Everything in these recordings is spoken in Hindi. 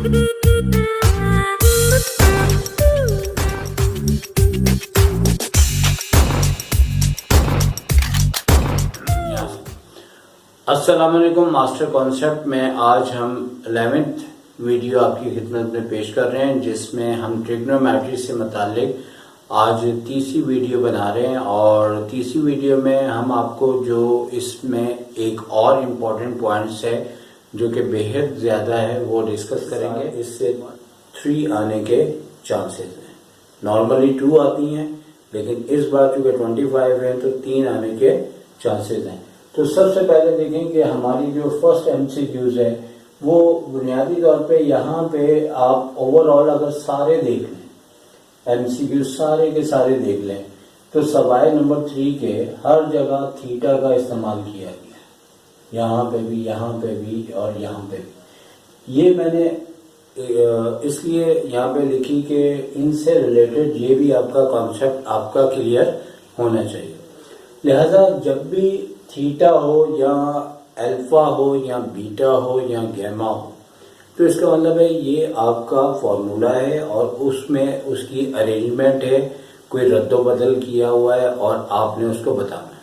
अस्सलाम वालेकुम। मास्टर कॉन्सेप्ट में आज हम 11th वीडियो आपकी खिदमत में पेश कर रहे हैं, जिसमें हम ट्रिग्नोमेट्री से मुतालिक आज तीसरी वीडियो बना रहे हैं। और तीसरी वीडियो में हम आपको जो इसमें एक और इम्पोर्टेंट पॉइंट्स है जो कि बेहद ज़्यादा है वो डिस्कस करेंगे। इससे 3 आने के चांसेस हैं। नॉर्मली 2 आती हैं, लेकिन इस बार चूँकि 25 है तो 3 आने के चांसेस हैं। तो सबसे पहले देखें कि हमारी जो फर्स्ट MCQs है वो बुनियादी तौर पे यहाँ पे आप ओवरऑल अगर सारे देख लें, MCQ सारे के सारे देख लें, तो सवाए नंबर 3 के हर जगह थीटा का इस्तेमाल किया गया है। यहाँ पे भी, यहाँ पे भी और यहाँ पे भी। ये मैंने इसलिए यहाँ पे लिखी कि इनसे रिलेटेड ये भी आपका कॉन्सेप्ट आपका क्लियर होना चाहिए। लिहाजा जब भी थीटा हो या अल्फा हो या बीटा हो या गैमा हो, तो इसका मतलब है ये आपका फॉर्मूला है और उसमें उसकी अरेंजमेंट है, कोई रद्दो बदल किया हुआ है और आपने उसको बताना है।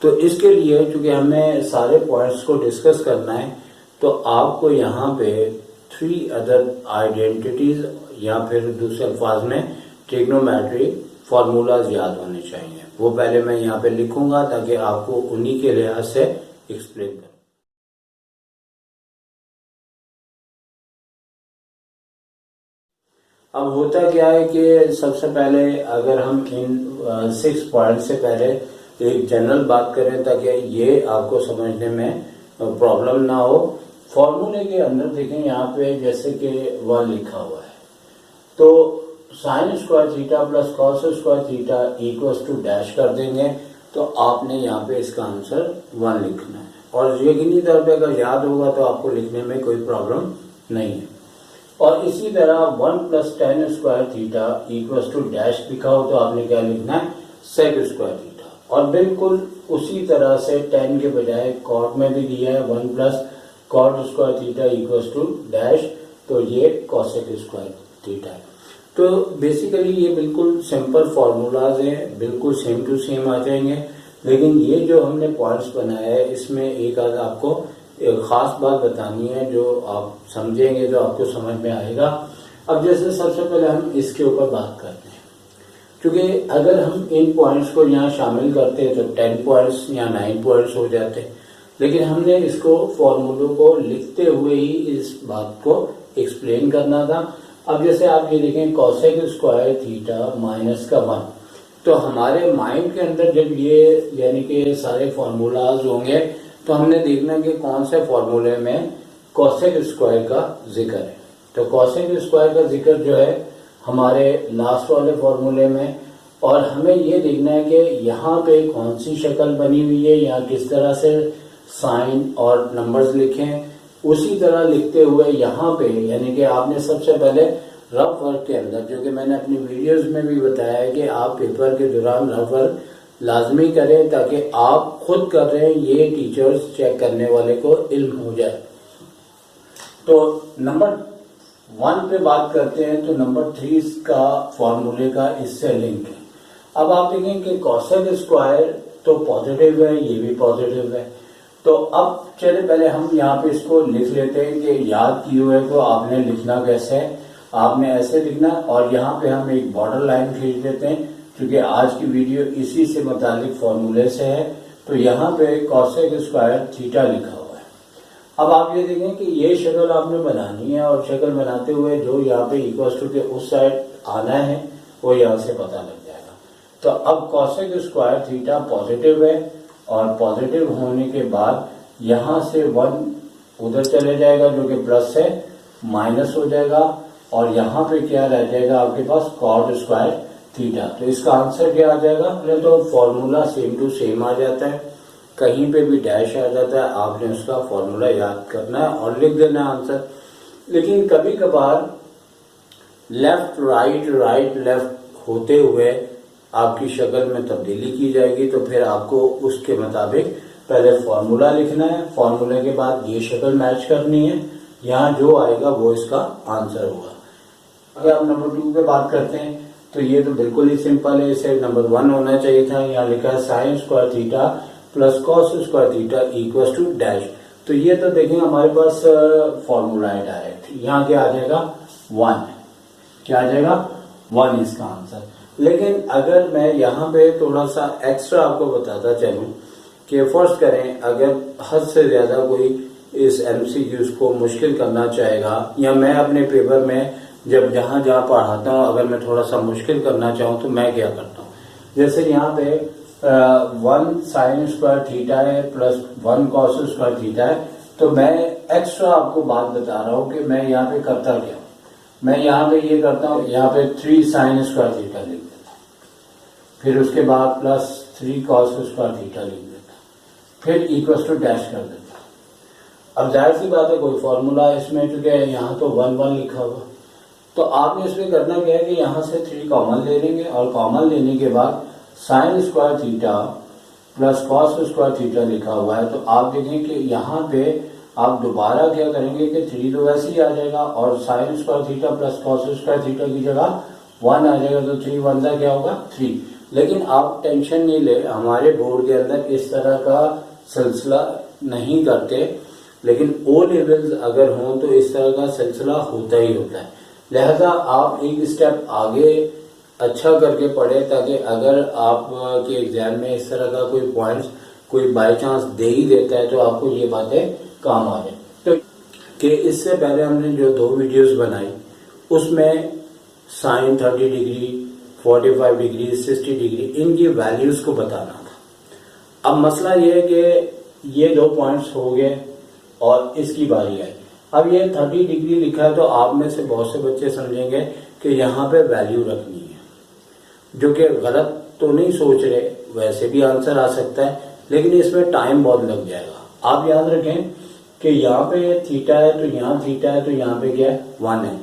तो इसके लिए चूंकि हमें सारे पॉइंट्स को डिस्कस करना है, तो आपको यहाँ पे 3 अदर आइडेंटिटीज या फिर दूसरे अल्फाज में ट्रिग्नोमेट्री फार्मूलाज याद होने चाहिए। वो पहले मैं यहाँ पे लिखूंगा ताकि आपको उन्हीं के लिहाज से एक्सप्लेन करूं। अब होता क्या है कि सबसे पहले अगर हम इन 6 पॉइंट से पहले एक जनरल बात करें ताकि ये आपको समझने में प्रॉब्लम ना हो। फॉर्मूले के अंदर देखें यहाँ पे जैसे कि 1 लिखा हुआ है, तो sine square theta plus cos square theta equals to dash कर देंगे, तो आपने यहाँ पे इसका आंसर 1 लिखना है। और यकीनी तौर पे अगर याद होगा तो आपको लिखने में कोई प्रॉब्लम नहीं है। और इसी तरह 1 plus tan square theta equals to dash लिखा हो तो आपने क्या लिखना है, सेक स्क्वायर थीटा। और बिल्कुल उसी तरह से टेन के बजाय कॉट में भी दिया है 1 plus cot square theta equals to dash, तो ये कॉसेक स्क्वायर थीटा है। तो बेसिकली ये बिल्कुल सिंपल फार्मूलाज हैं, बिल्कुल सेम टू सेम आ जाएंगे। लेकिन ये जो हमने पॉइंट्स बनाया है इसमें एक आध आपको एक खास बात बतानी है जो आप समझेंगे तो आपको समझ में आएगा। अब जैसे सबसे पहले हम इसके ऊपर बात करते हैं, क्योंकि अगर हम इन पॉइंट्स को यहाँ शामिल करते हैं तो 10 पॉइंट्स या 9 पॉइंट्स हो जाते हैं, लेकिन हमने इसको फॉर्मूलों को लिखते हुए ही इस बात को एक्सप्लेन करना था। अब जैसे आप ये देखें कॉसेक स्क्वायर थीटा माइनस का 1, तो हमारे माइंड के अंदर जब ये यानी कि सारे फॉर्मूलाज होंगे तो हमने देखना कि कौन से फॉर्मूले में कॉसेक स्क्वायर का जिक्र है। तो कॉसेक स्क्वायर का जिक्र जो है हमारे लास्ट वाले फॉर्मूले में, और हमें ये देखना है कि यहाँ पे कौन सी शक्ल बनी हुई है या किस तरह से साइन और नंबर्स लिखें। उसी तरह लिखते हुए यहाँ पे यानी कि आपने सबसे पहले रफ वर्क के अंदर, जो कि मैंने अपनी वीडियोस में भी बताया है कि आप पेपर के दौरान रफ वर्क लाजमी करें ताकि आप खुद कर रहे हैं ये टीचर्स चेक करने वाले को इल्म हो जाए। तो नंबर 1 पे बात करते हैं, तो नंबर 3 का फॉर्मूले का इससे लिंक है। अब आप देखें कि कॉसेक स्क्वायर तो पॉजिटिव है, ये भी पॉजिटिव है। तो अब चले पहले हम यहाँ पे इसको लिख लेते हैं कि याद किए हुए को आपने लिखना कैसे है, आपने ऐसे लिखना। और यहाँ पे हम एक बॉर्डर लाइन खींच देते हैं क्योंकि आज की वीडियो इसी से मुतालिक फॉर्मूले से है। तो यहाँ पे कॉसेक स्क्वायर थीटा लिखा हुआ है। अब आप ये देखें कि ये शक्ल आपने बनानी है और शक्ल बनाते हुए जो यहाँ पे इक्वल टू के उस साइड आना है वो यहाँ से पता लग जाएगा। तो अब कॉसेक स्क्वायर थीटा पॉजिटिव है और पॉजिटिव होने के बाद यहाँ से 1 उधर चले जाएगा जो कि प्लस है, माइनस हो जाएगा और यहाँ पे क्या रह जाएगा आपके पास कॉट स्क्वायर थीटा। तो इसका आंसर क्या आ जाएगा, पहले तो फॉर्मूला सेम टू सेम आ जाता है, कहीं पे भी डैश आ जाता है, आपने उसका फॉर्मूला याद करना है और लिख देना है आंसर। लेकिन कभी कभार लेफ्ट राइट राइट लेफ्ट होते हुए आपकी शक्ल में तब्दीली की जाएगी, तो फिर आपको उसके मुताबिक पहले फॉर्मूला लिखना है, फॉर्मूले के बाद ये शक्ल मैच करनी है, यहाँ जो आएगा वो इसका आंसर होगा। अगर आप नंबर 2 पे बात करते हैं तो ये तो बिल्कुल ही सिंपल है, इसे नंबर 1 होना चाहिए था। यहाँ लिखा है sine square theta plus cos square theta equal to dash. तो ये तो देखेंगे हमारे पास फॉर्मूला है डायरेक्ट। यहाँ क्या आ जाएगा 1, क्या आ जाएगा 1 इसका आंसर। लेकिन अगर मैं यहाँ पे थोड़ा सा एक्स्ट्रा आपको बताता चलूं कि फर्स्ट करें अगर हद से ज्यादा कोई इस एमसीक्यूज को मुश्किल करना चाहेगा, या मैं अपने पेपर में जब जहां जहां पढ़ाता हूं अगर मैं थोड़ा सा मुश्किल करना चाहूं तो मैं क्या करता हूं, जैसे यहाँ पे 1 साइन स्क्वायर थीटा है प्लस 1 कॉस स्क्वायर थीटा है, तो मैं एक्स्ट्रा आपको बात बता रहा हूं कि मैं यहाँ पे करता क्या हूं। मैं यहाँ पे ये करता हूँ, यहाँ पे 3 साइन स्क्वायर थीटा लिख देता हूँ, फिर उसके बाद प्लस 3 कॉस स्क्वायर थीटा लिख देता हूँ, फिर इक्वल टू डैश कर देता हूँ। अब जाहिर सी बात है कोई फॉर्मूला इसमें, चूंकि यहाँ तो 1 1 लिखा हुआ, तो आपने इसमें करना क्या है कि यहाँ से 3 कॉमन ले लेंगे और कॉमन लेने के बाद sign square theta plus cos square theta लिखा हुआ है, तो आप देखें कि यहाँ पे आप दोबारा क्या करेंगे कि 3 तो वैसे ही आ जाएगा और sign square theta plus cos square theta की जगह 1 आ जाएगा, तो 3 1 का क्या होगा 3। लेकिन आप टेंशन नहीं ले, हमारे बोर्ड के अंदर इस तरह का सिलसिला नहीं करते, लेकिन ओ लेवल्स अगर हों तो इस तरह का सिलसिला होता ही होता है। लिहाजा आप एक स्टेप आगे अच्छा करके पढ़े, ताकि अगर आप के एग्जाम में इस तरह का कोई पॉइंट्स कोई बाय चांस दे ही देता है तो आपको ये बातें काम आ जाए। तो कि इससे पहले हमने जो 2 वीडियोस बनाई उसमें साइन 30 डिग्री 45 डिग्री 60 डिग्री इनकी वैल्यूज को बताना था। अब मसला ये है कि ये 2 पॉइंट्स हो गए और इसकी बारी है। अब ये 30 डिग्री लिखा है तो आप में से बहुत से बच्चे समझेंगे कि यहाँ पे वैल्यू रखनी है, जो कि गलत तो नहीं सोच रहे, वैसे भी आंसर आ सकता है, लेकिन इसमें टाइम बहुत लग जाएगा। आप याद रखें कि यहाँ पे थीटा है तो यहाँ थीटा है तो यहाँ पे क्या है 1 है।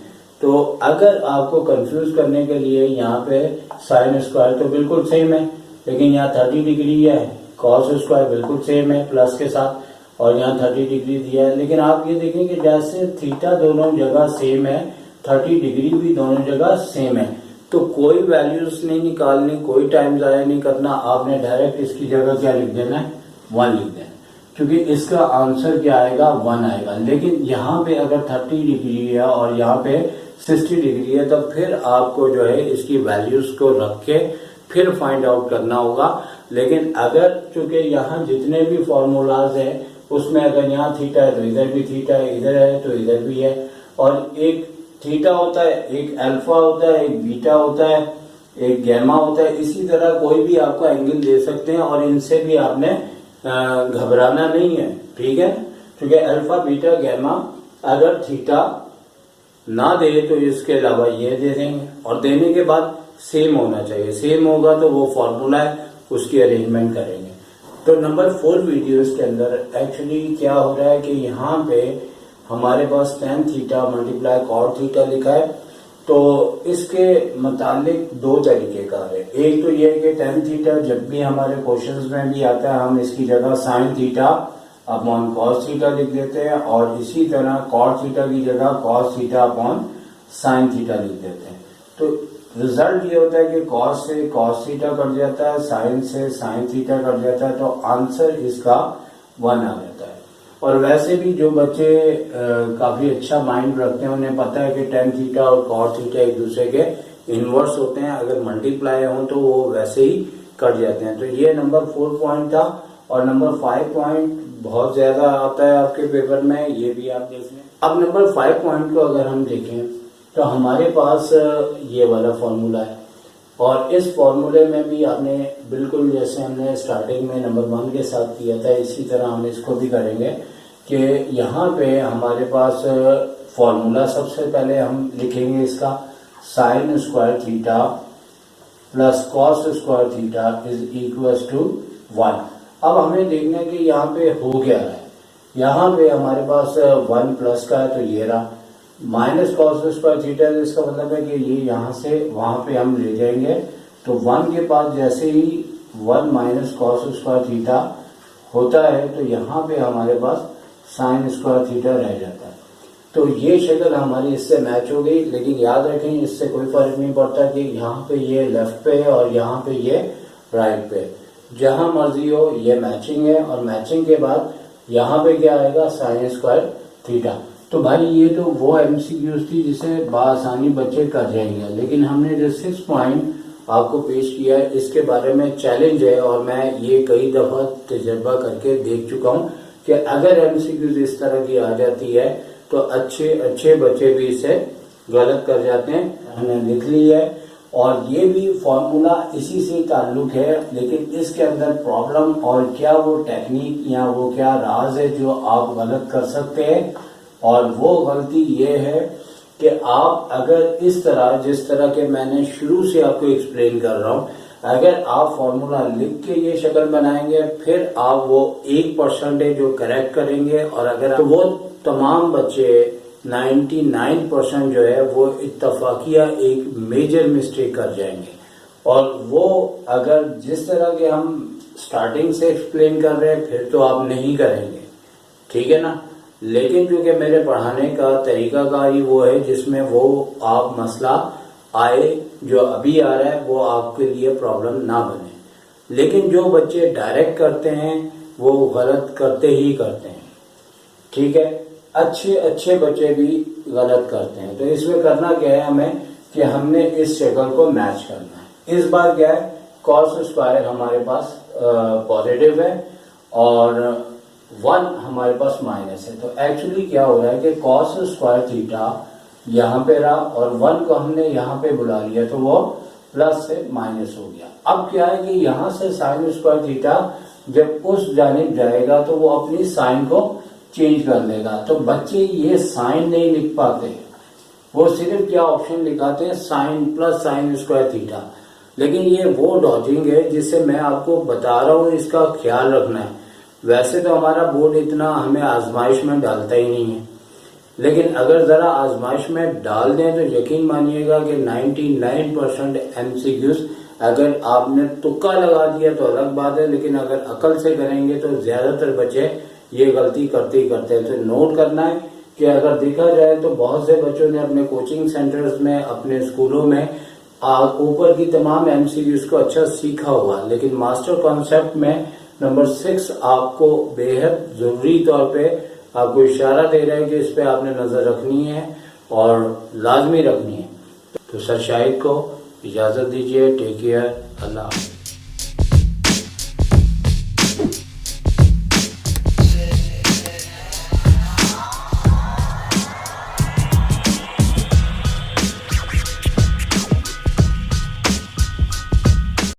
तो अगर आपको कंफ्यूज करने के लिए यहाँ पे साइन स्क्वायर तो बिल्कुल सेम है, लेकिन यहाँ 30 डिग्री है, कॉस स्क्वायर बिल्कुल सेम है प्लस के साथ, और यहाँ 30 डिग्री दिया है। लेकिन आप ये देखें कि जैसे थीटा दोनों जगह सेम है, 30 डिग्री भी दोनों जगह सेम है, तो कोई वैल्यूज नहीं निकालनी, कोई टाइम जाया नहीं करना, आपने डायरेक्ट इसकी जगह क्या लिख देना है 1 लिख देना, क्योंकि इसका आंसर क्या आएगा 1 आएगा। लेकिन यहाँ पे अगर 30 डिग्री है और यहाँ पे 60 डिग्री है, तो फिर आपको जो है इसकी वैल्यूज को रख के फिर फाइंड आउट करना होगा। लेकिन अगर चूंकि यहाँ जितने भी फॉर्मूलाज हैं उसमें अगर यहाँ थीटा है तो इधर भी थीटा है, इधर है तो इधर भी है, और एक थीटा होता है, एक अल्फा होता है, एक बीटा होता है, एक गैमा होता है, इसी तरह कोई भी आपको एंगल दे सकते हैं और इनसे भी आपने घबराना नहीं है, ठीक है। क्योंकि अल्फा बीटा गैमा अगर थीटा ना दे तो इसके अलावा ये दे देंगे, और देने के बाद सेम होना चाहिए, सेम होगा तो वो फॉर्मूला है उसकी अरेंजमेंट करेंगे। तो नंबर 4 वीडियोस के अंदर एक्चुअली क्या हो रहा है कि यहाँ पे हमारे पास tan theta multiply cot theta लिखा है, तो इसके मुतालिक 2 तरीके का है। एक तो ये है कि tan थीटा जब भी हमारे क्वेश्चंस में भी आता है हम इसकी जगह sine theta upon cos theta लिख देते हैं, और इसी तरह कॉट थीटा की जगह cos theta upon sine theta लिख देते हैं। तो रिजल्ट ये होता है कि कॉस से कॉस थीटा कट जाता है, साइन से साइन थीटा कट जाता है, तो आंसर इसका 1 आ जाता है। और वैसे भी जो बच्चे काफी अच्छा माइंड रखते हैं उन्हें पता है कि tan थीटा और cos थीटा एक दूसरे के इनवर्स होते हैं, अगर मल्टीप्लाई हो तो वो वैसे ही कट जाते हैं। तो ये नंबर 4 पॉइंट था, और नंबर 5 पॉइंट बहुत ज्यादा आता है आपके पेपर में, ये भी आप देख लें। अब नंबर 5 पॉइंट को अगर हम देखें तो हमारे पास ये वाला फॉर्मूला है, और इस फॉर्मूले में भी आपने बिल्कुल जैसे हमने स्टार्टिंग में नंबर 1 के साथ किया था इसी तरह हम इसको भी करेंगे कि यहाँ पे हमारे पास फॉर्मूला सबसे पहले हम लिखेंगे इसका sine square theta plus cos square theta is equal to 1। अब हमें देखना है कि यहाँ पे हो क्या रहा है। यहाँ पे हमारे पास 1 प्लस का है तो ये रहा, माइनस कॉस स्क्वायर थीटा, इसका मतलब है कि ये यहाँ से वहां पे हम ले जाएंगे, तो 1 के पास जैसे ही 1 माइनस कॉस स्क्वायर थीटा होता है तो यहाँ पे हमारे पास साइन स्क्वायर थीटा रह जाता है। तो ये शक्ल हमारी इससे मैच हो गई, लेकिन याद रखें इससे कोई फर्क नहीं पड़ता कि यहाँ पे ये लेफ्ट पे है और यहाँ पे ये राइट पे। जहां मर्जी हो ये मैचिंग है, और मैचिंग के बाद यहाँ पे क्या आएगा, साइन स्क्वायर थीटा। तो भाई ये तो वो एमसीक्यूज थी जिसे बआसानी बच्चे कर जाएंगे, लेकिन हमने जो 6 पॉइंट आपको पेश किया है इसके बारे में चैलेंज है, और मैं ये कई दफा तजर्बा करके देख चुका हूँ कि अगर एमसीक्यूज इस तरह की आ जाती है तो अच्छे अच्छे बच्चे भी इसे गलत कर जाते हैं। हमने लिख ली है, और ये भी फॉर्मूला इसी से ताल्लुक है, लेकिन इसके अंदर प्रॉब्लम और क्या वो टेक्निक या वो क्या राज है जो आप गलत कर सकते हैं। और वो गलती ये है कि आप अगर इस तरह, जिस तरह के मैंने शुरू से आपको एक्सप्लेन कर रहा हूं, अगर आप फॉर्मूला लिख के ये शक्ल बनाएंगे, फिर आप वो 1% जो करेक्ट करेंगे, और अगर तो वो तमाम बच्चे 99% जो है वो इत्तफाकिया एक मेजर मिस्टेक कर जाएंगे। और वो अगर जिस तरह के हम स्टार्टिंग से एक्सप्लेन कर रहे हैं फिर तो आप नहीं करेंगे, ठीक है ना। लेकिन क्योंकि मेरे पढ़ाने का तरीकाकार ही वो है जिसमें वो आप मसला आए जो अभी आ रहा है वो आपके लिए प्रॉब्लम ना बने। लेकिन जो बच्चे डायरेक्ट करते हैं वो गलत करते ही करते हैं, ठीक है। अच्छे अच्छे बच्चे भी गलत करते हैं। तो इसमें करना क्या है हमें कि हमने इस शक्ल को मैच करना है। इस बार क्या है, कॉस स्क्वायर हमारे पास पॉजिटिव है और 1 हमारे पास माइनस है। तो एक्चुअली क्या हो रहा है कि कॉस स्क्वायर थीटा यहाँ पे रहा और 1 को हमने यहाँ पे बुला लिया तो वो प्लस से माइनस हो गया। अब क्या है कि यहाँ से साइन स्क्वायर थीटा जब उस जानिब जाएगा तो वो अपनी साइन को चेंज कर लेगा। तो बच्चे ये साइन नहीं लिख पाते, वो सिर्फ क्या ऑप्शन लिखाते हैं, sine plus sine square theta. लेकिन ये वो डॉजिंग है जिससे मैं आपको बता रहा हूँ, इसका ख्याल रखना है। वैसे तो हमारा बोर्ड इतना हमें आजमाइश में डालता ही नहीं है, लेकिन अगर जरा आजमाइश में डाल दें तो यकीन मानिएगा कि 99% एमसीक्यूज अगर आपने तुक्का लगा दिया तो अलग बात है, लेकिन अगर अकल से करेंगे तो ज्यादातर बच्चे ये गलती करते ही करते हैं। तो नोट करना है कि अगर देखा जाए तो बहुत से बच्चों ने अपने कोचिंग सेंटर्स में, अपने स्कूलों में ऊपर की तमाम एमसीक्यूज को अच्छा सीखा हुआ, लेकिन मास्टर कॉन्सेप्ट में नंबर 6 आपको बेहद जरूरी तौर पे आपको इशारा दे रहा है कि इस पे आपने नजर रखनी है और लाजमी रखनी है। तो सर शाहिद को इजाजत दीजिए। टेक केयर, अल्लाह हाफ़िज़।